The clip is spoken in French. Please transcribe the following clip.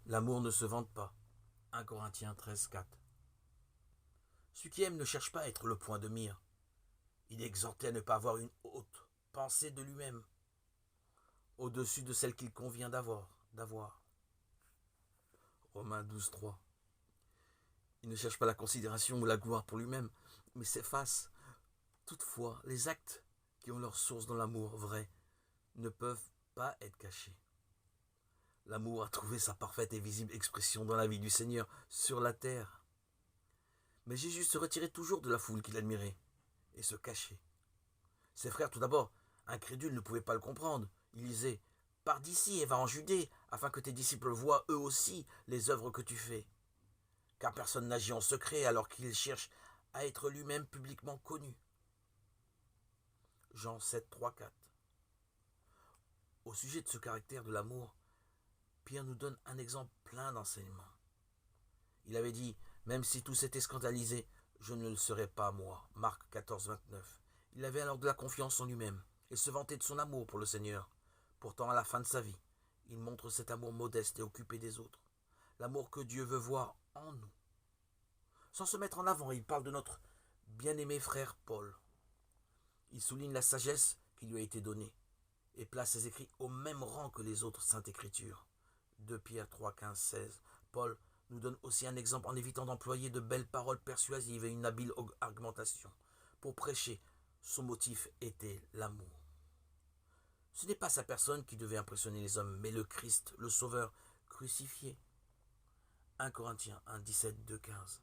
L'amour ne se vante pas. 1 Corinthiens 13,4. Celui qui aime ne cherche pas à être le point de mire. Il est exhorté à ne pas avoir une haute pensée de lui-même, au-dessus de celle qu'il convient d'avoir. Romains 12,3. Il ne cherche pas la considération ou la gloire pour lui-même, mais s'efface. Toutefois, les actes qui ont leur source dans l'amour vrai ne peuvent pas être cachés. L'amour a trouvé sa parfaite et visible expression dans la vie du Seigneur sur la terre. Mais Jésus se retirait toujours de la foule qu'il admirait et se cachait. Ses frères, tout d'abord, incrédules, ne pouvaient pas le comprendre. Ils disaient « Pars d'ici et va en Judée, afin que tes disciples voient eux aussi les œuvres que tu fais. » Car personne n'agit en secret alors qu'il cherche à être lui-même publiquement connu. Jean 7, 3, 4. Au sujet de ce caractère de l'amour, Pierre nous donne un exemple plein d'enseignements. Il avait dit « Même si tous étaient scandalisés, je ne le serai pas moi. » Marc 14, 29. Il avait alors de la confiance en lui-même et se vantait de son amour pour le Seigneur. Pourtant, à la fin de sa vie, il montre cet amour modeste et occupé des autres. L'amour que Dieu veut voir en nous. Sans se mettre en avant, il parle de notre bien-aimé frère Paul. Il souligne la sagesse qui lui a été donnée et place ses écrits au même rang que les autres saintes écritures. 2 Pierre 3, 15, 16. Paul nous donne aussi un exemple en évitant d'employer de belles paroles persuasives et une habile argumentation. Pour prêcher, son motif était l'amour. Ce n'est pas sa personne qui devait impressionner les hommes, mais le Christ, le Sauveur, crucifié. 1 Corinthiens 1, 17, 2, 15.